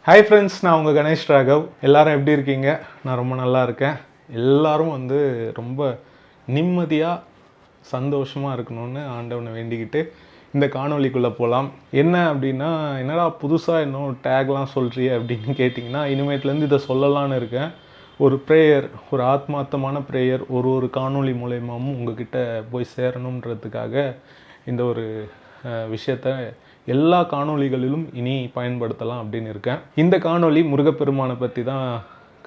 Hi friends, நான் உங்கள் கணேஷ் ராகவ். எல்லாரும் எப்படி இருக்கீங்க? நான் ரொம்ப நல்லா இருக்கேன். எல்லாரும் ரொம்ப நிம்மதியாக சந்தோஷமாக இருக்கணும்னு ஆண்டவனை வேண்டிக்கிட்டு இந்த காணொலிக்குள்ளே போகலாம். என்ன அப்படின்னா, என்னடா புதுசாக இன்னும் டேக்லாம் சொல்கிறிய அப்படின்னு கேட்டிங்கன்னா, இனிமேட்லேருந்து இதை சொல்லலான்னு இருக்கேன். ஒரு ப்ரேயர், ஒரு ஆத்மார்த்தமான ப்ரேயர் ஒரு காணொலி மூலயமாவும் உங்ககிட்ட போய் சேரணுன்றதுக்காக இந்த ஒரு விஷயத்த எல்லா காணொளிகளிலும் இனி பயன்படுத்தலாம் அப்படின்னு இருக்கேன். இந்த காணொளி முருகப்பெருமானை பற்றி தான்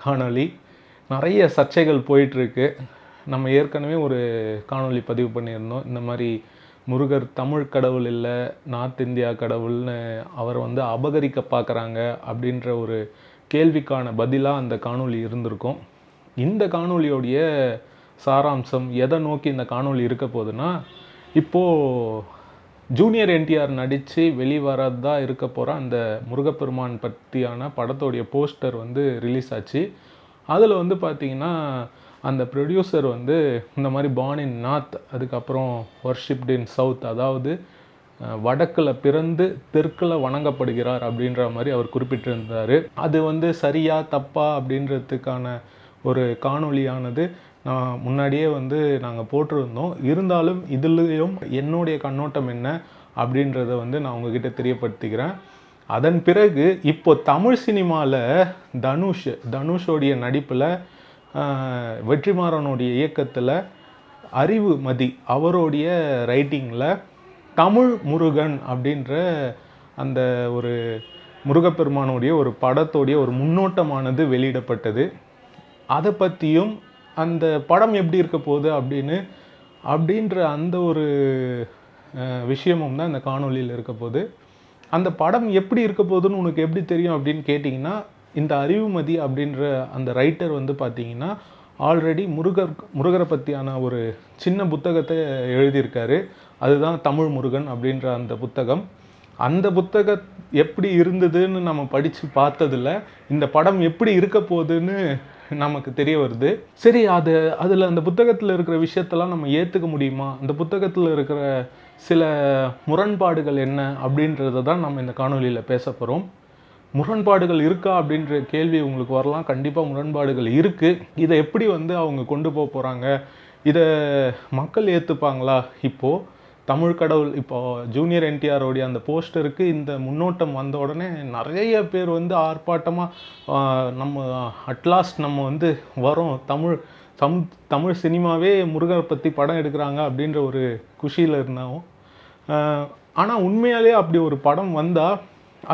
காணொளி. நிறைய சர்ச்சைகள் போயிட்டுருக்கு. நம்ம ஏற்கனவே ஒரு காணொளி பதிவு பண்ணியிருந்தோம். இந்த மாதிரி முருகர் தமிழ் கடவுள் இல்லை, நார்த் இந்தியா கடவுள்னு அவர் அபகரிக்க பார்க்குறாங்க அப்படின்ற ஒரு கேள்விக்கான பதிலாக அந்த காணொளி இருந்திருக்கும். இந்த காணொளியோடைய சாராம்சம் எதை நோக்கி இந்த காணொளி இருக்க போகுதுன்னா, இப்போது ஜூனியர் என்டிஆர் நடித்து வெளிவரதா இருக்க போகிற அந்த முருகப்பெருமான் பற்றியான படத்தோடைய போஸ்டர் ரிலீஸ் ஆச்சு. அதில் பார்த்திங்கன்னா அந்த ப்ரொடியூசர் இந்த மாதிரி பார்ன் இன் நார்த், அதுக்கப்புறம் வர்ஷிப்ட் இன் சவுத், அதாவது வடக்கில் பிறந்து தெற்கில் வணங்கப்படுகிறார் அப்படின்ற மாதிரி அவர் குறிப்பிட்டிருந்தார். அது சரியா தப்பா அப்படின்றதுக்கான ஒரு காணொளியானது நான் முன்னாடியே நாங்கள் போட்டிருந்தோம். இருந்தாலும் இதுலேயும் என்னுடைய கண்ணோட்டம் என்ன அப்படின்றத நான் உங்ககிட்ட தெரியப்படுத்திக்கிறேன். அதன் பிறகு இப்போ தமிழ் சினிமாவில் தனுஷோடைய நடிப்பில், வெற்றிமாறனுடைய இயக்கத்தில், அறிவுமதி அவருடைய ரைட்டிங்கில் தமிழ் முருகன் அப்படின்ற அந்த ஒரு முருகப்பெருமானுடைய ஒரு படத்தோடைய ஒரு முன்னோட்டமானது வெளியிடப்பட்டது. அதை பற்றியும் அந்த படம் எப்படி இருக்க போகுது அப்படின்ற அந்த ஒரு விஷயமும் தான் இந்த காணொலியில் இருக்க போகுது. அந்த படம் எப்படி இருக்க போகுதுன்னு உனக்கு எப்படி தெரியும் அப்படின்னு கேட்டிங்கன்னா, இந்த அறிவுமதி அப்படின்ற அந்த ரைட்டர் பார்த்திங்கன்னா ஆல்ரெடி முருகரை பற்றியான ஒரு சின்ன புத்தகத்தை எழுதியிருக்காரு. அதுதான் தமிழ் முருகன் அப்படின்ற அந்த புத்தகம். அந்த புத்தகம் எப்படி இருந்ததுன்னு நம்ம படித்து பார்த்ததில்ல. இந்த படம் எப்படி இருக்க போகுதுன்னு நமக்கு தெரிய வருது. சரி, அதில் அந்த புத்தகத்தில் இருக்கிற விஷயத்தெல்லாம் நம்ம ஏற்றுக்க முடியுமா? அந்த புத்தகத்தில் இருக்கிற சில முரண்பாடுகள் என்ன அப்படின்றத தான் நம்ம இந்த காணொலியில் பேச போகிறோம். முரண்பாடுகள் இருக்கா அப்படின்ற கேள்வி உங்களுக்கு வரலாம். கண்டிப்பாக முரண்பாடுகள் இருக்குது. இதை எப்படி அவங்க கொண்டு போக போகிறாங்க, இதை மக்கள் ஏற்றுப்பாங்களா? இப்போது தமிழ் கடவுள், இப்போது ஜூனியர் என்டிஆரோடைய அந்த போஸ்டருக்கு இந்த முன்னோட்டம் வந்த உடனே நிறைய பேர் ஆர்ப்பாட்டமாக நம்ம அட்லாஸ்ட் நம்ம வரோம், தமிழ் சினிமாவே முருகரை பற்றி படம் எடுக்கிறாங்க அப்படின்ற ஒரு குஷியில் இருந்தாலும், ஆனால் உண்மையாலே அப்படி ஒரு படம் வந்தால்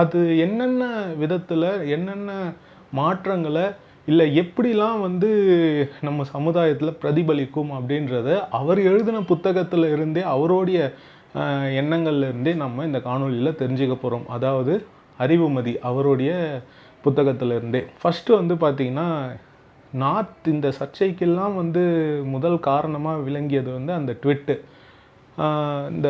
அது என்னென்ன விதத்தில் என்னென்ன மாற்றங்களை இல்லை எப்படிலாம் நம்ம சமுதாயத்தில் பிரதிபலிக்கும் அப்படின்றத அவர் எழுதின புத்தகத்தில் இருந்தே, அவருடைய எண்ணங்கள்ல இருந்தே நம்ம இந்த காணொலியில் தெரிஞ்சுக்க போகிறோம். அதாவது அறிவுமதி அவருடைய புத்தகத்தில் இருந்தே. ஃபஸ்ட்டு பார்த்திங்கன்னா, நார்த் இந்த சர்ச்சைக்கெல்லாம் முதல் காரணமாக விளங்கியது அந்த ட்விட்டு. இந்த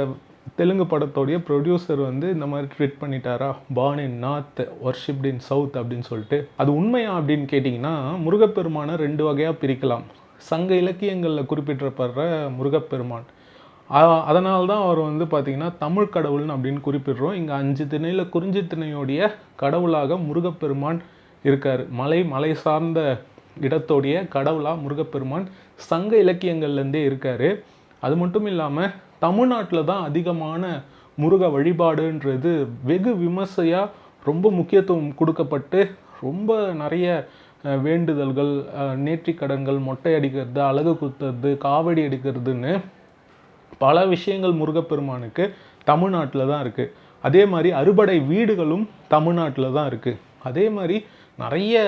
தெலுங்கு படத்தோடைய ப்ரொடியூசர் இந்த மாதிரி ட்வீட் பண்ணிட்டாரா, born in north worshipped in south அப்படின்னு சொல்லிட்டு. அது உண்மையா அப்படின்னு கேட்டிங்கன்னா, முருகப்பெருமானை 2 வகையாக பிரிக்கலாம். சங்க இலக்கியங்களில் குறிப்பிடப்படுற முருகப்பெருமான், அதனால்தான் அவர் பார்த்திங்கன்னா தமிழ் கடவுள்னு அப்படின்னு குறிப்பிடுறோம். இங்கே 5 திணையில் குறிஞ்சி திணையோடைய கடவுளாக முருகப்பெருமான் இருக்கார். மலை சார்ந்த இடத்தோடைய கடவுளாக முருகப்பெருமான் சங்க இலக்கியங்கள்லேருந்தே இருக்கார். அது மட்டும் இல்லாமல் தமிழ்நாட்டில் தான் அதிகமான முருக வழிபாடுன்றது வெகு விமர்சையாக ரொம்ப முக்கியத்துவம் கொடுக்கப்பட்டு, ரொம்ப நிறைய வேண்டுதல்கள், நேர்த்திக்கடன்கள், மொட்டை அடிக்கிறது, அலகு குத்துறது, காவடி அடிக்கிறதுன்னு பல விஷயங்கள் முருகப்பெருமானுக்கு தமிழ்நாட்டில் தான் இருக்குது. அதே மாதிரி அறுபடை வீடுகளும் தமிழ்நாட்டில் தான் இருக்குது. அதே மாதிரி நிறைய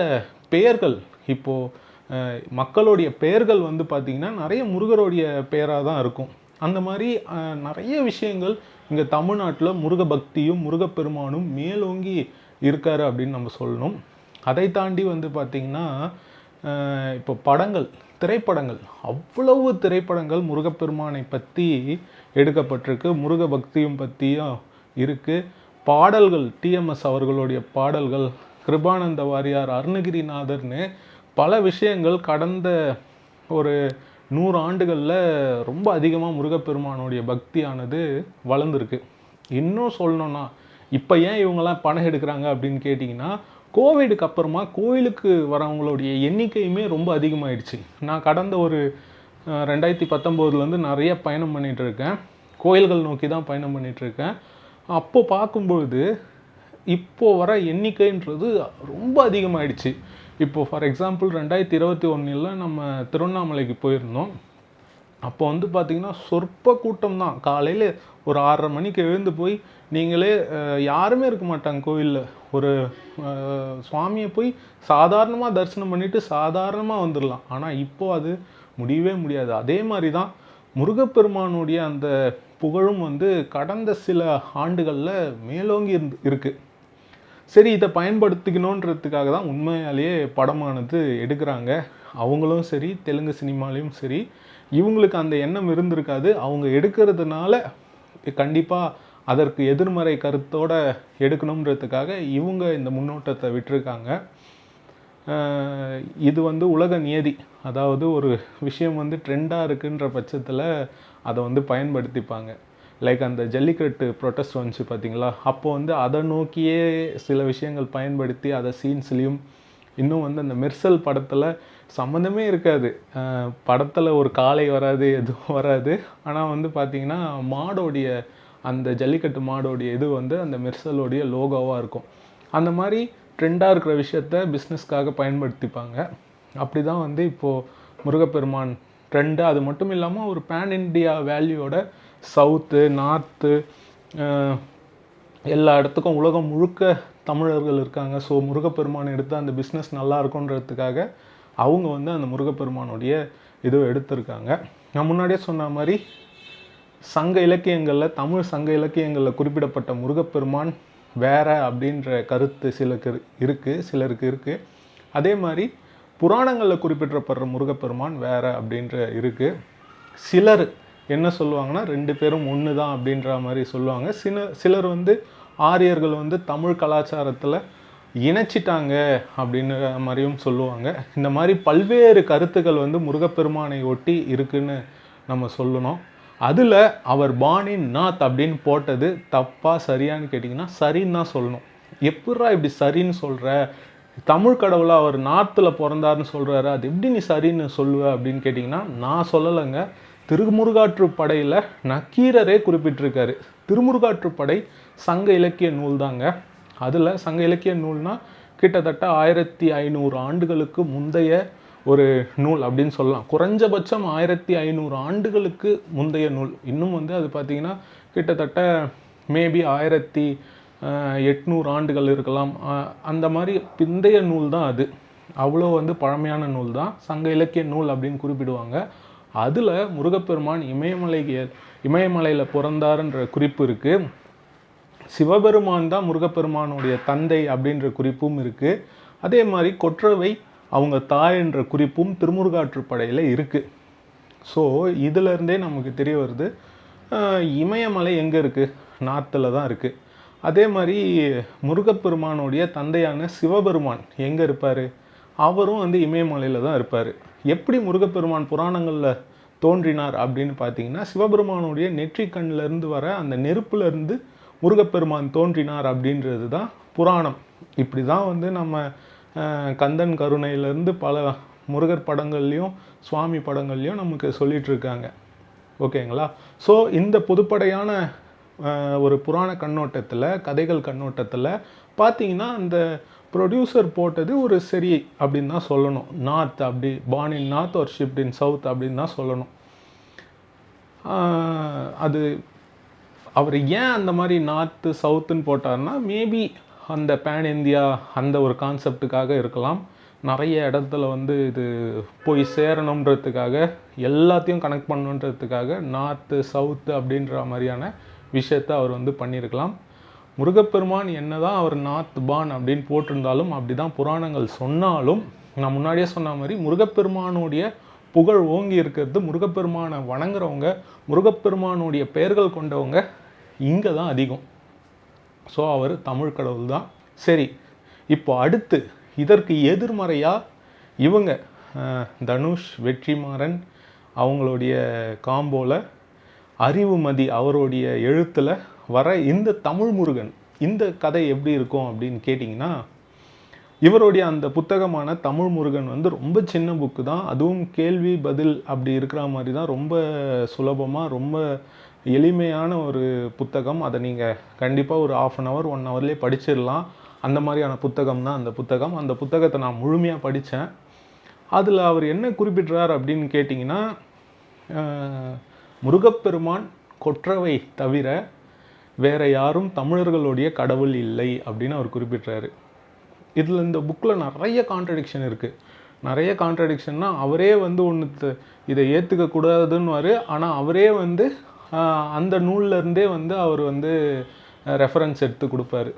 பெயர்கள், இப்போது மக்களுடைய பெயர்கள் பார்த்திங்கன்னா நிறைய முருகருடைய பெயராக தான் இருக்கும். அந்த மாதிரி நிறைய விஷயங்கள் இங்கே தமிழ்நாட்டில் முருக பக்தியும் முருகப்பெருமானும் மேலோங்கி இருக்கார் அப்படின்னு நம்ம சொல்லணும். அதை தாண்டி பார்த்திங்கன்னா, இப்போ திரைப்படங்கள் அவ்வளவு திரைப்படங்கள் முருகப்பெருமானை பற்றி எடுக்கப்பட்டிருக்கு, முருக பக்தியும் பற்றியும் இருக்குது. பாடல்கள், டிஎம்எஸ் அவர்களுடைய பாடல்கள், கிருபானந்த வாரியார், அருணகிரிநாதர்னு பல விஷயங்கள் கடந்த ஒரு 100 ஆண்டுகளில் ரொம்ப அதிகமாக முருகப்பெருமானுடைய பக்தியானது வளர்ந்துருக்கு. இன்னும் சொல்லணுன்னா, இப்போ ஏன் இவங்கெல்லாம் பணம் எடுக்கிறாங்க அப்படின்னு கேட்டிங்கன்னா, கோவிடுக்கு அப்புறமா கோயிலுக்கு வரவங்களுடைய எண்ணிக்கையுமே ரொம்ப அதிகமாகிடுச்சு. நான் கடந்த ஒரு 2019 நிறைய பயணம் பண்ணிகிட்ருக்கேன். கோயில்கள் நோக்கி தான் பயணம் பண்ணிகிட்ருக்கேன். அப்போது பார்க்கும்பொழுது இப்போது வர எண்ணிக்கைன்றது ரொம்ப அதிகமாகிடுச்சு. இப்போது ஃபார் எக்ஸாம்பிள் 2021 நம்ம திருவண்ணாமலைக்கு போயிருந்தோம். அப்போ வந்து பார்த்திங்கன்னா சொற்ப கூட்டம் தான். காலையில் ஒரு 6:30 மணிக்கு எழுந்து போய் நீங்களே யாருமே இருக்க மாட்டாங்க கோயிலில். ஒரு சுவாமியை போய் சாதாரணமாக தரிசனம் பண்ணிவிட்டு சாதாரணமாக வந்துடலாம். ஆனால் இப்போது அது முடியவே முடியாது. அதே மாதிரி தான் முருகப்பெருமானுடைய அந்த புகழும் வந்து கடந்த சில ஆண்டுகளில் மேலோங்கி இருக்குது. சரி, இதை பயன்படுத்திக்கணுன்றதுக்காக தான் உண்மையாலேயே படமானது எடுக்கிறாங்க. அவங்களும் சரி, தெலுங்கு சினிமாலேயும் சரி, இவங்களுக்கு அந்த எண்ணம் இருந்திருக்காது. அவங்க எடுக்கிறதுனால கண்டிப்பாக அதற்கு எதிர்மறை கருத்தோடு எடுக்கணுன்றதுக்காக இவங்க இந்த முன்னோட்டத்தை விட்டுருக்காங்க. இது வந்து உலக நியதி. அதாவது ஒரு விஷயம் வந்து ட்ரெண்டாக இருக்குன்ற பட்சத்தில் அதை வந்து பயன்படுத்திப்பாங்க. லைக் அந்த ஜல்லிக்கட்டு ப்ரொட்டஸ்ட் வந்துச்சு பார்த்தீங்களா, அப்போ வந்து அதை நோக்கியே சில விஷயங்கள் பயன்படுத்தி அதை சீன்ஸ்லேயும் இன்னும் வந்து அந்த மெர்சல் படத்தில் சம்மந்தமே இருக்காது. படத்தில் ஒரு காளை வராது, எதுவும் வராது. ஆனால் வந்து பார்த்திங்கன்னா மாடோடைய அந்த ஜல்லிக்கட்டு மாடோடைய இது வந்து அந்த மெர்சலோடைய லோகோவாக இருக்கும். அந்த மாதிரி ட்ரெண்டாக இருக்கிற விஷயத்த பிஸ்னஸ்க்காக பயன்படுத்திப்பாங்க. அப்படி தான் வந்து இப்போது முருகப்பெருமான் ட்ரெண்டு. அது மட்டும் இல்லாமல் ஒரு பேன் இண்டியா வேல்யூவோட சவுத்து நார்த்து எல்லா இடத்துக்கும் உலகம் முழுக்க தமிழர்கள் இருக்காங்க. ஸோ முருகப்பெருமானை எடுத்து அந்த பிஸ்னஸ் நல்லா இருக்குன்றதுக்காக அவங்க வந்து அந்த முருகப்பெருமானுடைய இதை எடுத்திருக்காங்க. நான் முன்னாடியே சொன்ன மாதிரி சங்க இலக்கியங்களில், தமிழ் சங்க இலக்கியங்களில் குறிப்பிடப்பட்ட முருகப்பெருமான் வேற அப்படின்ற கருத்து சிலருக்கு இருக்குது. அதே மாதிரி புராணங்களில் குறிப்பிடப்படுற முருகப்பெருமான் வேற அப்படின்ற இருக்குது. சிலர் என்ன சொல்லுவாங்கன்னா 2 பேரும் ஒன்று தான் அப்படின்ற மாதிரி சொல்லுவாங்க. சிலர் வந்து ஆரியர்கள் வந்து தமிழ் கலாச்சாரத்தில் இணைச்சிட்டாங்க அப்படின்ற மாதிரியும் சொல்லுவாங்க. இந்த மாதிரி பல்வேறு கருத்துக்கள் வந்து முருகப்பெருமானை ஒட்டி இருக்குன்னு நம்ம சொல்லணும். அதில் அவர் பாணின் நாத் அப்படின்னு போட்டது தப்பாக சரியான்னு கேட்டிங்கன்னா சரின்னு தான் சொல்லணும். எப்படா இப்படி சரின்னு சொல்கிற, தமிழ் கடவுளை அவர் நார்த்தில் பிறந்தாருன்னு சொல்கிறாரு, அது எப்படி நீ சரின்னு சொல்லுவ அப்படின்னு கேட்டிங்கன்னா நான் சொல்லலைங்க. திருமுருகாற்றுப்படையில் நக்கீரரே குறிப்பிட்டிருக்காரு. திருமுருகாற்றுப்படை சங்க இலக்கிய நூல் தாங்க. அதில் சங்க இலக்கிய நூல்னால் கிட்டத்தட்ட 1500 ஆண்டுகளுக்கு முந்தைய ஒரு நூல் அப்படின்னு சொல்லலாம். குறைஞ்சபட்சம் 1500 ஆண்டுகளுக்கு முந்தைய நூல். இன்னும் வந்து அது பார்த்திங்கன்னா கிட்டத்தட்ட மேபி 1800 ஆண்டுகள் இருக்கலாம். அந்த மாதிரி பிந்தைய நூல் தான் அது. அவ்வளோ வந்து பழமையான நூல் தான் சங்க இலக்கிய நூல் அப்படின்னு குறிப்பிடுவாங்க. அதில் முருகப்பெருமான் இமயமலையில் பிறந்தாருன்ற குறிப்பு இருக்குது. சிவபெருமான் தான் முருகப்பெருமானுடைய தந்தை அப்படின்ற குறிப்பும் இருக்குது. அதே மாதிரி கொற்றவை அவங்க தாய் என்ற குறிப்பும் திருமுருகாற்றுப்படையில் இருக்குது. ஸோ இதிலேருந்தே நமக்கு தெரிய வருது இமயமலை எங்கே இருக்குது, நார்த்தில் தான் இருக்குது. அதே மாதிரி முருகப்பெருமானுடைய தந்தையான சிவபெருமான் எங்கே இருப்பார், அவரும் வந்து இமயமலையில் தான் இருப்பார். எப்படி முருகப்பெருமான் புராணங்களில் தோன்றினார் அப்படின்னு பார்த்தீங்கன்னா சிவபெருமானுடைய நெற்றிக்கண்ணிலேருந்து வர அந்த நெருப்புலேருந்து முருகப்பெருமான் தோன்றினார் அப்படின்றது தான் புராணம். இப்படி தான் வந்து நம்ம கந்தன் கருணையிலேருந்து பல முருகர் படங்கள்லையும் சுவாமி படங்கள்லையும் நமக்கு சொல்லிகிட்ருக்காங்க. ஓகேங்களா? ஸோ இந்த பொதுப்படையான ஒரு புராண கண்ணோட்டத்தில், கதைகள் கண்ணோட்டத்தில் பார்த்தீங்கன்னா அந்த ப்ரொடியூசர் போட்டது ஒரு சரி அப்படின்னு தான் சொல்லணும். நார்த் அப்படி பார்ன் இன் நார்த் ஒரு ஷிப்ட் இன் சவுத் அப்படின்னு தான் சொல்லணும். அது அவர் ஏன் அந்த மாதிரி நார்த்து சவுத்துன்னு போட்டார்னா மேபி அந்த பேன் இந்தியா அந்த ஒரு கான்செப்டுக்காக இருக்கலாம். நிறைய இடத்துல வந்து இது போய் சேரணுன்றதுக்காக, எல்லாத்தையும் கனெக்ட் பண்ணணுன்றதுக்காக நார்த்து சவுத்து அப்படின்ற மாதிரியான விஷயத்தை அவர் வந்து பண்ணியிருக்கலாம். முருகப்பெருமான் என்ன தான் அவர் நார்த் பான் அப்படின்னு போட்டிருந்தாலும், அப்படி தான் புராணங்கள் சொன்னாலும், நான் முன்னாடியே சொன்ன மாதிரி முருகப்பெருமானுடைய புகழ் ஓங்கி இருக்கிறது, முருகப்பெருமானை வணங்குறவங்க, முருகப்பெருமானுடைய பெயர்கள் கொண்டவங்க இங்கே தான் அதிகம். ஸோ அவர் தமிழ் கடவுள் தான். சரி, இப்போ அடுத்து இதற்கு எதிர்மறையாக இவங்க தனுஷ், வெற்றிமாறன் அவங்களுடைய காம்போவில் அறிவுமதி அவருடைய எழுத்தில் வர இந்த தமிழ் முருகன், இந்த கதை எப்படி இருக்கும் அப்படின்னு கேட்டிங்கன்னா, இவருடைய அந்த புத்தகமான தமிழ் முருகன் வந்து ரொம்ப சின்ன புக்கு தான். அதுவும் கேள்வி பதில் அப்படி இருக்கிற மாதிரி தான், ரொம்ப சுலபமாக ரொம்ப எளிமையான ஒரு புத்தகம். அதை நீங்கள் கண்டிப்பாக ஒரு 1/2 hour 1 hourலேயே படிச்சிடலாம். அந்த மாதிரியான புத்தகம் தான் அந்த புத்தகம். அந்த புத்தகத்தை நான் முழுமையாக படித்தேன். அதில் அவர் என்ன குறிப்பிட்றார் அப்படின்னு கேட்டிங்கன்னா, முருகப்பெருமான் கொற்றவை தவிர வேற யாரும் தமிழர்களுடைய கடவுள் இல்லை அப்படின்னு அவர் குறிப்பிட்றாரு. இதில் இந்த புக்கில் நிறைய கான்ட்ரடிக்ஷன் இருக்குது. நிறைய கான்ட்ரடிக்ஷன்னா, அவரே வந்து ஒன்று இதை ஏற்றுக்கக்கூடாதுன்னு, ஆனால் அவரே வந்து அந்த நூல்லேருந்தே வந்து அவர் வந்து ரெஃபரன்ஸ் எடுத்து கொடுப்பாரு.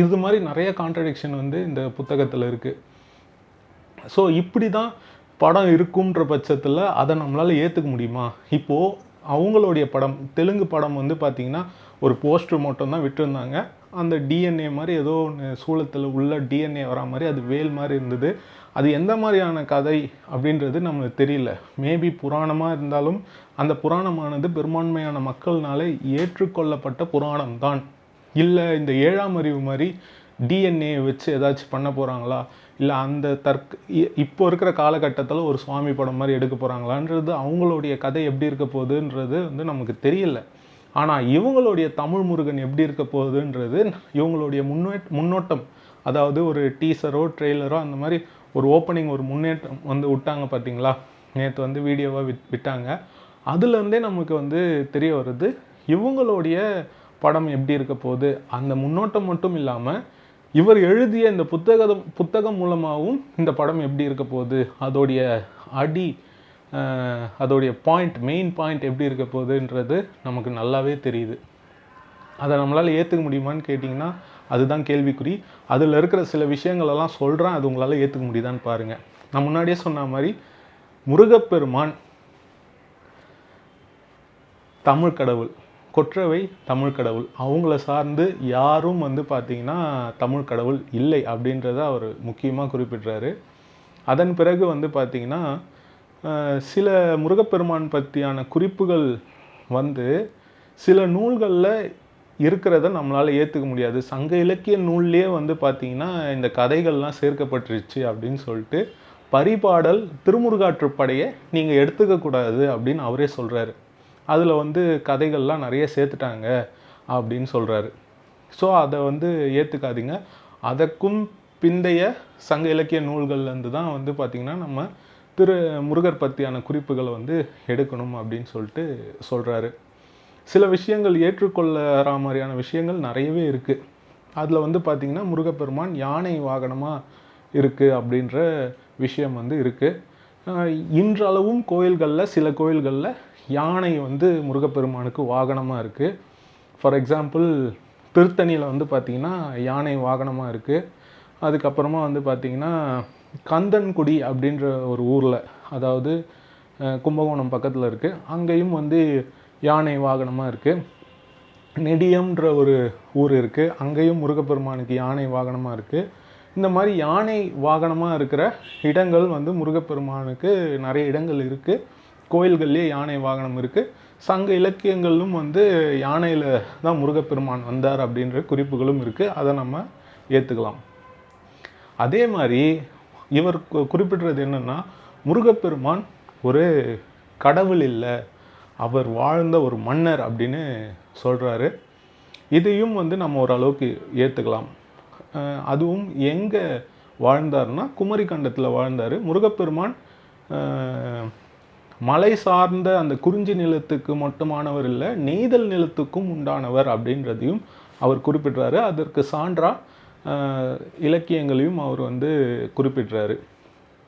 இது மாதிரி நிறைய கான்ட்ரடிக்ஷன் வந்து இந்த புத்தகத்தில் இருக்குது. ஸோ இப்படி தான் படம் இருக்குன்ற பட்சத்தில் அதை நம்மளால் ஏற்றுக்க முடியுமா? இப்போது அவங்களுடைய படம், தெலுங்கு படம் வந்து பார்த்திங்கன்னா ஒரு போஸ்டர் மட்டும் தான் விட்டுருந்தாங்க. அந்த டிஎன்ஏ மாதிரி ஏதோ ஒன்று சூளத்தில் உள்ள டிஎன்ஏ வரா மாதிரி அது வேல் மாதிரி இருந்தது. அது எந்த மாதிரியான கதை அப்படின்றது நம்மளுக்கு தெரியல. மேபி புராணமாக இருந்தாலும் அந்த புராணமானது பெரும்பான்மையான மக்கள்னால ஏற்றுக்கொள்ளப்பட்ட புராணம் தான். இல்லை இந்த 7ஆம் அறிவு மாதிரி டிஎன்ஏ வச்சு ஏதாச்சும் பண்ண போகிறாங்களா, இல்லை அந்த இப்போ இருக்கிற காலகட்டத்தில் ஒரு சுவாமி படம் மாதிரி எடுக்க போகிறாங்களான்றது, அவங்களுடைய கதை எப்படி இருக்க போகுதுன்றது வந்து நமக்கு தெரியல. ஆனால் இவங்களுடைய தமிழ் முருகன் எப்படி இருக்க போகுதுன்றது இவங்களுடைய முன்னோட்டம். அதாவது ஒரு டீசரோ ட்ரெய்லரோ அந்த மாதிரி ஒரு ஓப்பனிங், ஒரு முன்னேற்றம் வந்து விட்டாங்க பார்த்தீங்களா, நேற்று வந்து வீடியோவாக விட்டாங்க. அதுலேருந்தே நமக்கு வந்து தெரிய வருது இவங்களுடைய படம் எப்படி இருக்க போகுது. அந்த முன்னோட்டம் மட்டும் இல்லாமல் இவர் எழுதிய இந்த புத்தகம் மூலமாகவும் இந்த படம் எப்படி இருக்க போகுது, அதோடைய அதோடைய மெயின் பாயிண்ட் எப்படி இருக்க போகுதுன்றது நமக்கு நல்லாவே தெரியுது. அதை நம்மளால் ஏற்றுக்க முடியுமான்னு கேட்டிங்கன்னா அதுதான் கேள்விக்குறி. அதில் இருக்கிற சில விஷயங்களெல்லாம் சொல்கிறேன், அது உங்களால் ஏற்றுக்க முடியுதான்னு பாருங்கள். நான் முன்னாடியே சொன்ன மாதிரி முருகப்பெருமான் தமிழ் கடவுள், கொற்றவை தமிழ் கடவுள். அவங்கள சார்ந்து யாரும் வந்து பார்த்திங்கன்னா தமிழ் கடவுள் இல்லை அப்படின்றத அவர் முக்கியமாக குறிப்பிட்றாரு. அதன் பிறகு வந்து பார்த்திங்கன்னா சில முருகப்பெருமான் பற்றியான குறிப்புகள் வந்து சில நூல்களில் இருக்கிறத நம்மளால் ஏற்றுக்க முடியாது. சங்க இலக்கிய நூல்லையே வந்து பார்த்திங்கன்னா இந்த கதைகள்லாம் சேர்க்கப்பட்டுருச்சு அப்படின்னு சொல்லிட்டு பரிபாடல் திருமுருகாற்றுப்படையை நீங்கள் எடுத்துக்கக்கூடாது அப்படின்னு அவரே சொல்கிறாரு. அதில் வந்து கதைகள்லாம் நிறைய சேர்த்துட்டாங்க அப்படின்னு சொல்கிறாரு. ஸோ அதை வந்து ஏற்றுக்காதீங்க. அதற்கும் பிந்தைய சங்க இலக்கிய நூல்கள்லேருந்து தான் வந்து பார்த்திங்கன்னா நம்ம முருகர் பற்றியான குறிப்புகளை வந்து எடுக்கணும் அப்படின்னு சொல்லிட்டு சொல்கிறாரு. சில விஷயங்கள் ஏற்றுக்கொள்ளுற மாதிரியான விஷயங்கள் நிறையவே இருக்குது. அதில் வந்து பார்த்திங்கன்னா முருகப்பெருமான் யானை வாகனமாக இருக்குது அப்படின்ற விஷயம் வந்து இருக்குது. இன்றளவும் கோயில்களில், சில கோயில்களில் யானை வந்து முருகப்பெருமானுக்கு வாகனமாக இருக்குது. ஃபார் எக்ஸாம்பிள் திருத்தணியில் வந்து பார்த்திங்கன்னா யானை வாகனமாக இருக்குது. அதுக்கப்புறமா வந்து பார்த்திங்கன்னா கந்தன்குடி அப்படின்ற ஒரு ஊரில், அதாவது கும்பகோணம் பக்கத்தில் இருக்குது, அங்கேயும் வந்து யானை வாகனமாக இருக்குது. நெடியம்ன்ற ஒரு ஊர் இருக்குது, அங்கேயும் முருகப்பெருமானுக்கு யானை வாகனமாக இருக்குது. இந்த மாதிரி யானை வாகனமாக இருக்கிற இடங்கள் வந்து முருகப்பெருமானுக்கு நிறைய இடங்கள் இருக்குது. கோயில்கள்லேயே யானை வாகனம் இருக்குது. சங்க இலக்கியங்களிலும் வந்து யானையில் தான் முருகப்பெருமான் வந்தார் அப்படின்ற குறிப்புகளும் இருக்குது. அதை நம்ம ஏற்றுக்கலாம். அதே மாதிரி இவர் குறிப்பிடுறது என்னென்னா, முருகப்பெருமான் ஒரு கடவுள் இல்லை, அவர் வாழ்ந்த ஒரு மன்னர் அப்படின்னு சொல்கிறாரு. இதையும் வந்து நம்ம ஓரளவுக்கு ஏற்றுக்கலாம். அதுவும் எங்கே வாழ்ந்தார்னா குமரி கண்டத்தில் வாழ்ந்தார். முருகப்பெருமான் மலை சார்ந்த அந்த குறிஞ்சி நிலத்துக்கு மட்டுமானவர் இல்லை, நெய்தல் நிலத்துக்கும் உண்டானவர் அப்படின்றதையும் அவர் குறிப்பிட்றாரு. அதற்கு சான்றா இலக்கியங்களையும் அவர் வந்து குறிப்பிட்றாரு.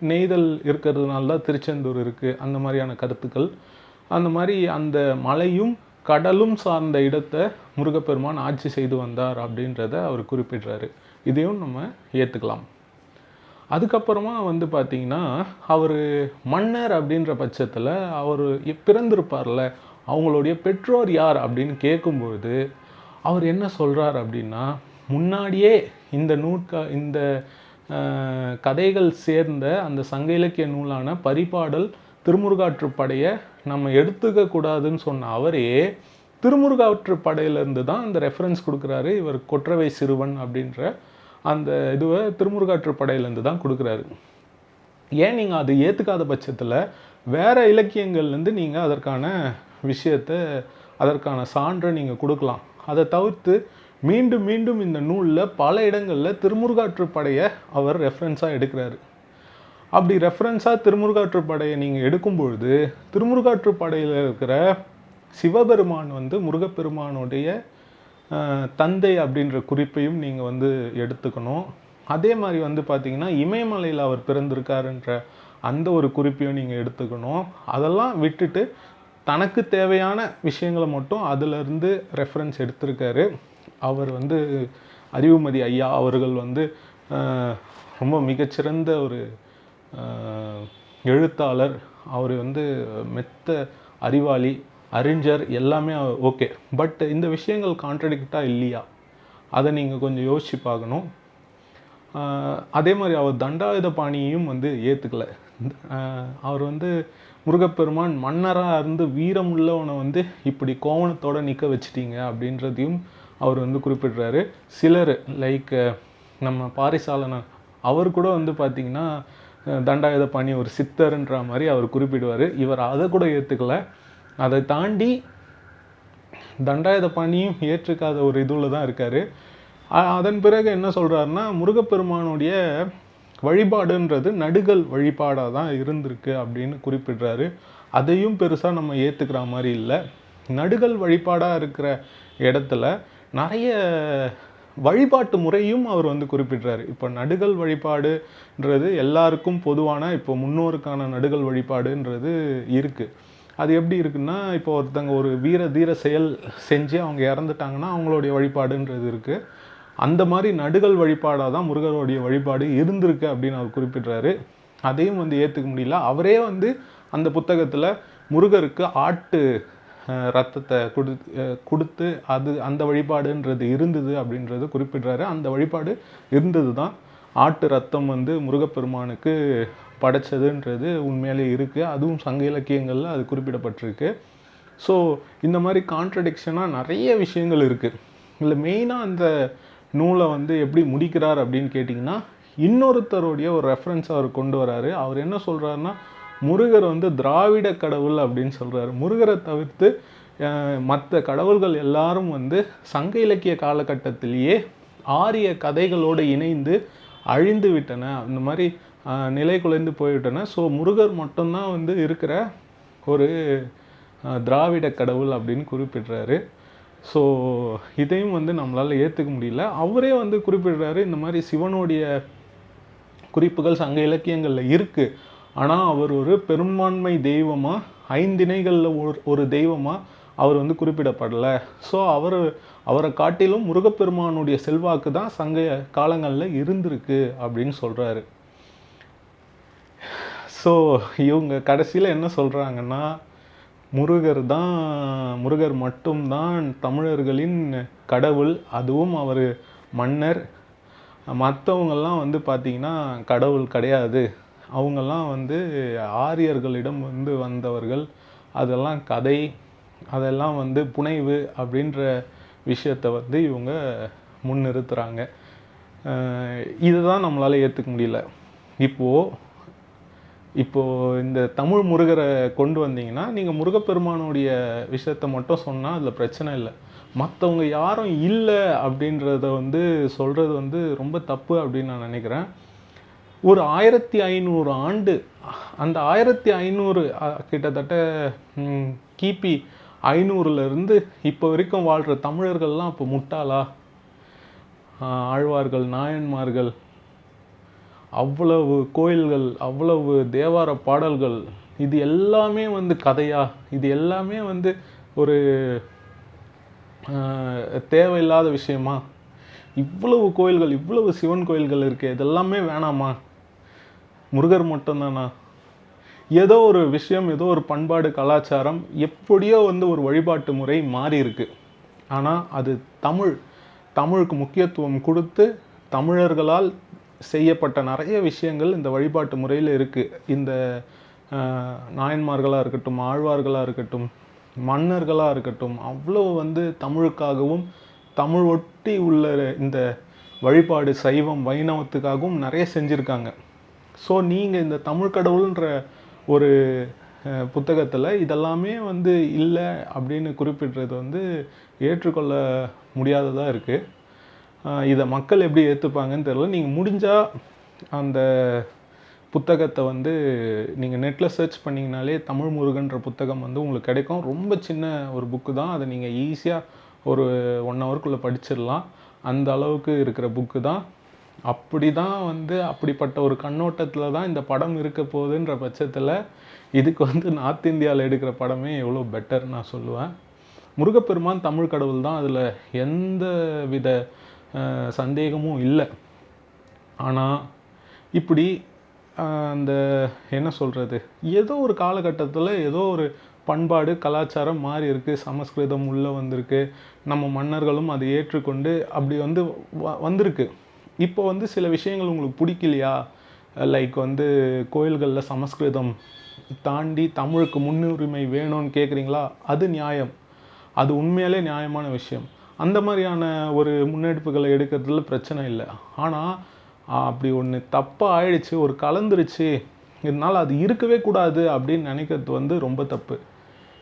நெய்தல் இருக்கிறதுனால தான் திருச்செந்தூர் இருக்குது, அந்த மாதிரியான கருத்துக்கள். அந்த மாதிரி அந்த மலையும் கடலும் சார்ந்த இடத்தை முருகப்பெருமான் ஆட்சி செய்து வந்தார் அப்படின்றத அவர் குறிப்பிட்றாரு. இதையும் நம்ம ஏற்றுக்கலாம். அதுக்கப்புறமா வந்து பார்த்திங்கன்னா அவர் மன்னர் அப்படின்ற பட்சத்தில் அவர் பிறந்திருப்பார்ல, அவங்களுடைய பெற்றோர் யார் அப்படின்னு கேட்கும்பொழுது அவர் என்ன சொல்கிறார் அப்படின்னா, முன்னாடியே இந்த கதைகள் சேர்ந்த அந்த சங்க இலக்கிய நூலான பரிபாடல் திருமுருகாற்றுப்படையை நம்ம எடுத்துக்க கூடாதுன்னு சொன்ன அவரே திருமுருகாற்றுப்படையிலேருந்து தான் அந்த ரெஃபரன்ஸ் கொடுக்குறாரு. இவர் கொற்றவை சிறுவன் அப்படின்ற அந்த இதுவை திருமுருகாற்றுப்படையிலேருந்து தான் கொடுக்குறாரு. ஏன் நீங்கள் அது ஏற்றுக்காத பட்சத்தில் வேறு இலக்கியங்கள்லேருந்து நீங்கள் அதற்கான விஷயத்தை, அதற்கான சான்றை நீங்கள் கொடுக்கலாம். அதை தவிர்த்து மீண்டும் மீண்டும் இந்த நூலில் பல இடங்களில் திருமுருகாற்றுப்படையை அவர் ரெஃபரன்ஸாக எடுக்கிறாரு. அப்படி ரெஃபரன்ஸாக திருமுருகாற்றுப்படையை நீங்கள் எடுக்கும்பொழுது திருமுருகாற்றுப்படையில் இருக்கிற சிவபெருமான் வந்து முருகப்பெருமானுடைய தந்தை அப்படின்ற குறிப்பையும் நீங்கள் வந்து எடுத்துக்கணும். அதே மாதிரி வந்து பார்த்திங்கன்னா இமயமலையில் அவர் பிறந்திருக்காருன்ற அந்த ஒரு குறிப்பையும் நீங்கள் எடுத்துக்கணும். அதெல்லாம் விட்டுட்டு தனக்கு தேவையான விஷயங்களை மட்டும் அதிலிருந்து ரெஃபரன்ஸ் எடுத்திருக்காரு. அவர் வந்து அறிவுமதி ஐயா அவர்கள் வந்து ரொம்ப மிகச்சிறந்த ஒரு எழுத்தாளர். அவர் வந்து மெத்த அறிவாளி, அறிஞர், எல்லாமே ஓகே. பட் இந்த விஷயங்கள் கான்ட்ரடிக்டாக இல்லையா, அதை நீங்கள் கொஞ்சம் யோசித்து பார்க்கணும். அதே மாதிரி அவர் தண்டாயுத பாணியையும் வந்து ஏற்றுக்கலை. அவர் வந்து முருகப்பெருமான் மன்னராக இருந்து வீரமுள்ளவனை வந்து இப்படி கோவணத்தோடு நிற்க வச்சிட்டீங்க அப்படின்றதையும் அவர் வந்து குறிப்பிடுறாரு. சிலர் லைக் நம்ம பாரிசாலனர் அவர் கூட வந்து பார்த்திங்கன்னா தண்டாயுத பாணி ஒரு சித்தர்ன்ற மாதிரி அவர் குறிப்பிடுவார். இவர் அதை கூட ஏற்றுக்கலை. அதை தாண்டி தண்டாயுத பாணியும் ஏற்றுக்காத ஒரு இதில் தான் இருக்கார். அதன் பிறகு என்ன சொல்கிறாருன்னா, முருகப்பெருமானுடைய வழிபாடுன்றது நடுகள் வழிபாடாக தான் இருந்திருக்கு அப்படின்னு குறிப்பிடுறாரு. அதையும் பெருசாக நம்ம ஏற்றுக்கிற மாதிரி இல்லை. நடுகள் வழிபாடாக இருக்கிற இடத்துல நிறைய வழிபாட்டு முறையும் அவர் வந்து குறிப்பிடுறாரு. இப்போ நடுகள் வழிபாடுன்றது எல்லாருக்கும் பொதுவான, இப்போ முன்னோருக்கான நடுகள் வழிபாடுன்றது இருக்குது. அது எப்படி இருக்குன்னா, இப்போ ஒருத்தங்க ஒரு வீர தீர செயல் செஞ்சு அவங்க இறந்துட்டாங்கன்னா அவங்களுடைய வழிபாடுன்றது இருக்குது. அந்த மாதிரி நடுகள் வழிபாடாக தான் முருகருடைய வழிபாடு இருந்திருக்கு அப்படின்னு அவர் குறிப்பிடுறாரு. அதையும் வந்து ஏற்றுக்க முடியல. அவரே வந்து அந்த புத்தகத்தில் முருகருக்கு ஆட்டு ரத்தத்தை கொடுத்து அது அந்த வழிபாடுன்றது இருந்தது அப்படின்றது குறிப்பிடுறாரு. அந்த வழிபாடு இருந்தது தான். ஆட்டு ரத்தம் வந்து முருகப்பெருமானுக்கு படைச்சதுன்றது உண்மையிலே இருக்குது. அதுவும் சங்க இலக்கியங்களில் அது குறிப்பிடப்பட்டிருக்கு. ஸோ இந்த மாதிரி கான்ட்ரடிக்ஷனாக நிறைய விஷயங்கள் இருக்குது. இல்லை மெயினாக அந்த நூலை வந்து எப்படி முடிக்கிறார் அப்படின்னு கேட்டிங்கன்னா, இன்னொருத்தருடைய ஒரு ரெஃபரன்ஸ் அவர் கொண்டு வராரு. அவர் என்ன சொல்கிறாருன்னா, முருகர் வந்து திராவிட கடவுள் அப்படின்னு சொல்கிறாரு. முருகரை தவிர்த்து மற்ற கடவுள்கள் எல்லாரும் வந்து சங்க இலக்கிய காலகட்டத்திலேயே ஆரிய கதைகளோடு இணைந்து அழிந்து விட்டன, அந்த மாதிரி நிலை குலைந்து போய்விட்டன. ஸோ முருகர் மட்டும்தான் வந்து இருக்கிற ஒரு திராவிட கடவுள் அப்படின்னு குறிப்பிடுறாரு. ஸோ இதையும் வந்து நம்மளால் ஏற்றுக்க முடியல. அவரே வந்து குறிப்பிடுறாரு, இந்த மாதிரி சிவனுடைய குறிப்புகள் சங்க இலக்கியங்களில் இருக்குது. ஆனால் அவர் ஒரு பெரும்பான்மை தெய்வமாக, ஐந்திணைகளில் ஒரு தெய்வமாக அவர் வந்து குறிப்பிடப்படலை. ஸோ அவரை காட்டிலும் முருகப்பெருமானுடைய செல்வாக்கு தான் சங்க காலங்களில் இருந்திருக்கு அப்படின்னு சொல்கிறாரு. ஸோ இவங்க கடைசியில் என்ன சொல்கிறாங்கன்னா, முருகர் மட்டும்தான் தமிழர்களின் கடவுள், அதுவும் அவர் மன்னர். மற்றவங்கெல்லாம் வந்து பார்த்திங்கன்னா கடவுள் கிடையாது, அவங்கெல்லாம் வந்து ஆரியர்களிடம் வந்து வந்தவர்கள், அதெல்லாம் கதை, அதெல்லாம் வந்து புனைவு அப்படின்ற விஷயத்தை வந்து இவங்க முன்னிறுத்துகிறாங்க. இதுதான் நம்மளால் ஏற்றுக்க முடியல. இப்போது இந்த தமிழ் முருகரை கொண்டு வந்தீங்கன்னா, நீங்கள் முருகப்பெருமானுடைய விஷயத்தை மட்டும் சொன்னால் அதில் பிரச்சனை இல்லை. மற்றவங்க யாரும் இல்லை அப்படின்றத வந்து சொல்கிறது வந்து ரொம்ப தப்பு அப்படின்னு நான் நினைக்கிறேன். ஒரு 1500 ஆண்டு, அந்த 1500 கிட்டத்தட்ட கிபி 500லேருந்து இப்போ வரைக்கும் வாழ்கிற தமிழர்கள்லாம் இப்போ முட்டாளா? ஆழ்வார்கள், நாயன்மார்கள், அவ்வளவு கோயில்கள், அவ்வளவு தேவார பாடல்கள், இது எல்லாமே வந்து கதையா? இது எல்லாமே வந்து ஒரு தேவையில்லாத விஷயமா? இவ்வளவு கோயில்கள், இவ்வளவு சிவன் கோயில்கள் இருக்குது, இதெல்லாமே வேணாமா? முருகர் மட்டும்தானா? ஏதோ ஒரு விஷயம், ஏதோ ஒரு பண்பாடு, கலாச்சாரம், எப்படியோ வந்து ஒரு வழிபாட்டு முறை மாறி இருக்கு. ஆனால் அது தமிழுக்கு முக்கியத்துவம் கொடுத்து தமிழர்களால் செய்யப்பட்ட நிறைய விஷயங்கள் இந்த வழிபாட்டு முறையில் இருக்குது. இந்த நாயன்மார்களாக இருக்கட்டும், ஆழ்வார்களாக இருக்கட்டும், மன்னர்களாக இருக்கட்டும், அவ்வளோ வந்து தமிழுக்காகவும் தமிழ் ஒட்டி உள்ள இந்த வழிபாடு சைவம் வைணவத்துக்காகவும் நிறைய செஞ்சுருக்காங்க. ஸோ நீங்கள் இந்த தமிழ் கடவுள்ன்ற ஒரு புத்தகத்தில் இதெல்லாமே வந்து இல்லை அப்படின்னு குறிப்பிடுறது வந்து ஏற்றுக்கொள்ள முடியாததாக இருக்குது. இதை மக்கள் எப்படி ஏற்றுப்பாங்கன்னு தெரியல. நீங்கள் முடிஞ்சால் அந்த புத்தகத்தை வந்து நீங்கள் நெட்டில் சர்ச் பண்ணிங்கனாலே தமிழ் முருகன்ற புத்தகம் வந்து உங்களுக்கு கிடைக்கும். ரொம்ப சின்ன ஒரு புக்கு தான். அதை நீங்கள் ஈஸியாக ஒரு 1 ஹவருக்குள்ளே படிச்சிடலாம். அந்த அளவுக்கு இருக்கிற புக்கு தான். அப்படி தான் வந்து அப்படிப்பட்ட ஒரு கண்ணோட்டத்தில் தான் இந்த படம் இருக்க போகுதுன்ற பட்சத்தில் இதுக்கு வந்து நார்த் இந்தியாவில் எடுக்கிற படமே எவ்வளோ பெட்டர்னு நான் சொல்லுவேன். முருகப்பெருமான் தமிழ் கடவுள் தான், அதில் எந்த வித சந்தேகமும் இல்லை. ஆனால் இப்படி அந்த என்ன சொல்கிறது, ஏதோ ஒரு காலகட்டத்தில் ஏதோ ஒரு பண்பாடு கலாச்சாரம் மாறி இருக்குது, சமஸ்கிருதம் உள்ளே வந்திருக்கு, நம்ம மன்னர்களும் அதை ஏற்றுக்கொண்டு அப்படி வந்து வந்திருக்கு. இப்போ வந்து சில விஷயங்கள் உங்களுக்கு பிடிக்கலையா, லைக் வந்து கோயில்களில் சமஸ்கிருதம் தாண்டி தமிழுக்கு முன்னுரிமை வேணும்னு கேட்குறீங்களா, அது நியாயம், அது உண்மையிலே நியாயமான விஷயம். அந்த மாதிரியான ஒரு முன்னெடுப்புகளை எடுக்கிறதுல பிரச்சனை இல்லை. ஆனால் அப்படி ஒன்று தப்பாக ஆயிடுச்சு, ஒரு கலந்துருச்சு, இதனால் அது இருக்கவே கூடாது அப்படின்னு நினைக்கிறது வந்து ரொம்ப தப்பு.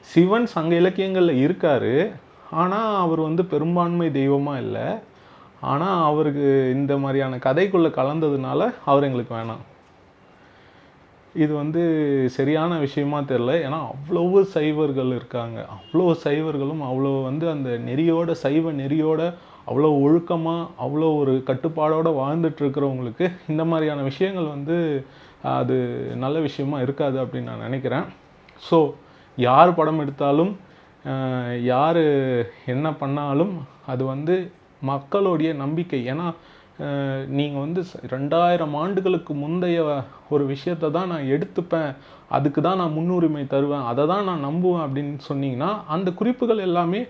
சிவன் சங்க இலக்கியங்களில் இருக்கார், ஆனால் அவர் வந்து பெரும்பான்மை தெய்வமாக இல்லை. ஆனால் அவருக்கு இந்த மாதிரியான கதைக்குள்ளே கலந்ததுனால அவர் எங்களுக்கு வேணாம். இது வந்து சரியான விஷயமா தெரில. ஏன்னா அவ்வளவு சைவர்கள் இருக்காங்க, அவ்வளோ சைவர்களும் அவ்வளோ வந்து அந்த நெறியோட, சைவ நெறியோட அவ்வளோ ஒழுக்கமாக அவ்வளோ ஒரு கட்டுப்பாடோடு வாழ்ந்துட்டுருக்கிறவங்களுக்கு இந்த மாதிரியான விஷயங்கள் வந்து அது நல்ல விஷயமா இருக்காது அப்படின்னு நான் நினைக்கிறேன். ஸோ யார் படம் எடுத்தாலும் யார் என்ன பண்ணாலும் அது வந்து மக்களுடைய நம்பிக்கை. ஏன்னா நீங்கள் வந்து 2000 ஆண்டுகளுக்கு முந்தைய ஒரு விஷயத்தை தான் நான் எடுத்துப்பேன், அதுக்கு தான் நான் முன்னுரிமை தருவேன், அதை தான் நான் நம்புவேன் அப்படின்னு சொன்னீங்கன்னா அந்த குறிப்புகள் எல்லாமே,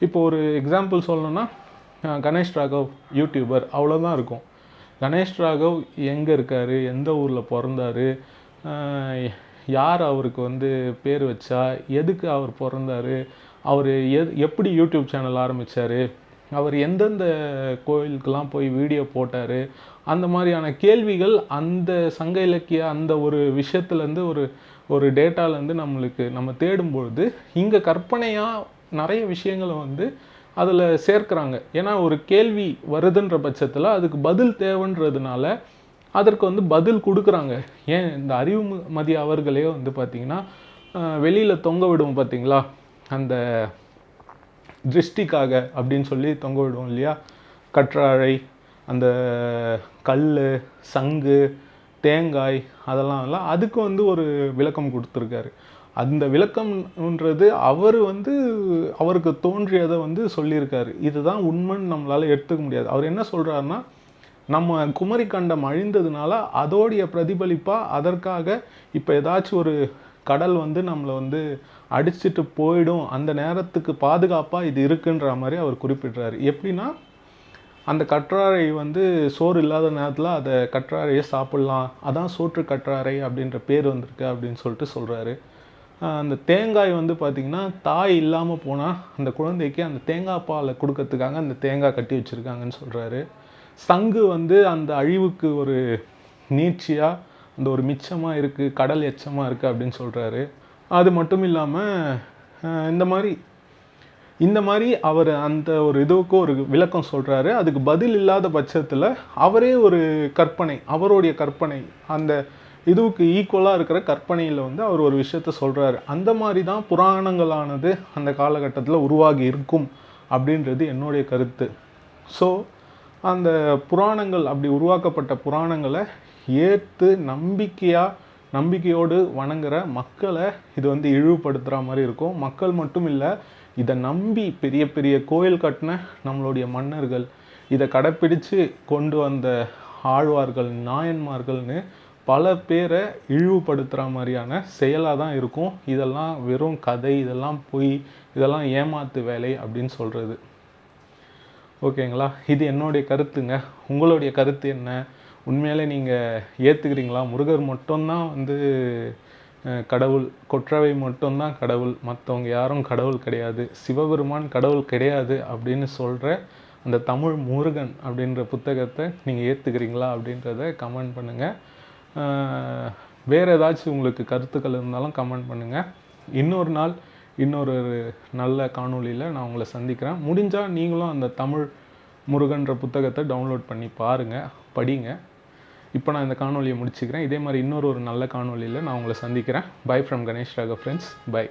இப்போ ஒரு எக்ஸாம்பிள் சொல்லணும்னா கணேஷ் ராகவ் யூடியூபர், அவ்வளோதான் இருக்கும். கணேஷ் ராகவ் எங்கே இருக்கார், எந்த ஊரில் பிறந்தார், யார் அவருக்கு வந்து பேர் வச்சா, எதுக்கு அவர் பிறந்தார், அவர் எப்படி யூடியூப் சேனல் ஆரம்பித்தார், அவர் எந்தெந்த கோயிலுக்கெல்லாம் போய் வீடியோ போட்டார், அந்த மாதிரியான கேள்விகள் அந்த சங்க இலக்கிய அந்த ஒரு விஷயத்துலேருந்து ஒரு டேட்டாலேருந்து நம்ம தேடும்பொழுது இங்கே கற்பனையாக நிறைய விஷயங்களை வந்து அதில் சேர்க்குறாங்க. ஏன்னா ஒரு கேள்வி வருதுன்ற பட்சத்தில் அதுக்கு பதில் தேவைன்றதுனால அதற்கு வந்து பதில் கொடுக்குறாங்க. ஏன் இந்த அறிவுமதி அவர்களே வந்து பார்த்திங்கன்னா வெளியில் தொங்க விடுவோம் பார்த்திங்களா, அந்த திருஷ்டிக்காக அப்படின்னு சொல்லி தொங்க விடுவோம் இல்லையா, கற்றாழை, அந்த கல், சங்கு, தேங்காய், அதெல்லாம் அதுக்கு வந்து ஒரு விளக்கம் கொடுத்துருக்காரு. அந்த விளக்கம்ன்றது அவர் வந்து அவருக்கு தோன்றியதை வந்து சொல்லியிருக்காரு. இதுதான் உண்மைன்னு நம்மளால் எடுத்துக்க முடியாது. அவர் என்ன சொல்கிறாருன்னா, நம்ம குமரி கண்டம் அழிந்ததுனால அதோடைய பிரதிபலிப்பாக அதற்காக இப்போ ஏதாச்சும் ஒரு கடல் வந்து நம்மளை வந்து அடிச்சுட்டு போயிடும், அந்த நேரத்துக்கு பாதுகாப்பாக இது இருக்குன்ற மாதிரி அவர் குறிப்பிட்றாரு. எப்படின்னா, அந்த கற்றாழை வந்து சோறு இல்லாத நேரத்தில் அதை கற்றாழையை சாப்பிட்லாம், அதான் சோற்று கற்றாழை அப்படின்ற பேர் வந்திருக்கு அப்படின்னு சொல்லிட்டு சொல்கிறாரு. அந்த தேங்காய் வந்து பார்த்திங்கன்னா தாய் இல்லாமல் போனால் அந்த குழந்தைக்கு அந்த தேங்காய் பாலை கொடுக்கறதுக்காக அந்த தேங்காய் கட்டி வச்சுருக்காங்கன்னு சொல்கிறாரு. சங்கு வந்து அந்த அழிவுக்கு ஒரு நீட்சியாக அந்த ஒரு மிச்சமாக இருக்குது, கடல் எச்சமாக இருக்குது அப்படின்னு சொல்கிறாரு. அது மட்டும் இல்லாமல் இந்த மாதிரி அவர் அந்த ஒரு இதுவுக்கு ஒரு விளக்கம் சொல்கிறாரு. அதுக்கு பதில் இல்லாத பட்சத்தில் அவரே ஒரு கற்பனை, அவருடைய கற்பனை அந்த இதுவுக்கு ஈக்குவலாக இருக்கிற கற்பனையில் வந்து அவர் ஒரு விஷயத்த சொல்கிறாரு. அந்த மாதிரி தான் புராணங்களானது அந்த காலகட்டத்தில் உருவாகி இருக்கும் அப்படின்றது என்னுடைய கருத்து. ஸோ அந்த புராணங்கள், அப்படி உருவாக்கப்பட்ட புராணங்களை ஏற்று நம்பிக்கையோடு வணங்குற மக்களை இது வந்து இழிவுபடுத்துகிற மாதிரி இருக்கும். மக்கள் மட்டும் இல்லை, இதை நம்பி பெரிய பெரிய கோயில் கட்டின நம்மளுடைய மன்னர்கள், இதை கடைப்பிடித்து கொண்டு வந்த ஆழ்வார்கள், நாயன்மார்கள்னு பல பேரை இழிவுபடுத்துகிற மாதிரியான செயலாக தான் இருக்கும். இதெல்லாம் வெறும் கதை, இதெல்லாம் பொய், இதெல்லாம் ஏமாத்து வேலை அப்படின்னு சொல்கிறது. ஓகேங்களா, இது என்னுடைய கருத்துங்க. உங்களுடைய கருத்து என்ன? உண்மையிலே நீங்கள் ஏற்றுக்கிறீங்களா முருகர் மட்டும்தான் வந்து கடவுள், கொற்றவை மட்டும்தான் கடவுள், மற்றவங்க யாரும் கடவுள் கிடையாது, சிவபெருமான் கடவுள் கிடையாது அப்படின்னு சொல்கிற அந்த தமிழ் முருகன் அப்படின்ற புத்தகத்தை நீங்கள் ஏற்றுக்கிறீங்களா அப்படின்றத கமெண்ட் பண்ணுங்கள். வேறு ஏதாச்சும் உங்களுக்கு கருத்துக்கள் இருந்தாலும் கமெண்ட் பண்ணுங்கள். இன்னொரு நாள் இன்னொரு நல்ல காணொளியில் நான் உங்களை சந்திக்கிறேன். முடிஞ்சால் நீங்களும் அந்த தமிழ் முருகன்ற புத்தகத்தை டவுன்லோட் பண்ணி பாருங்கள், படிங்க. இப்போ நான் இந்த காணொலியை முடிச்சுக்கிறேன். இதே மாதிரி இன்னொரு நல்ல காணொலியில் நான் உங்களை சந்திக்கிறேன். Bye from Ganesh Raghav friends. By.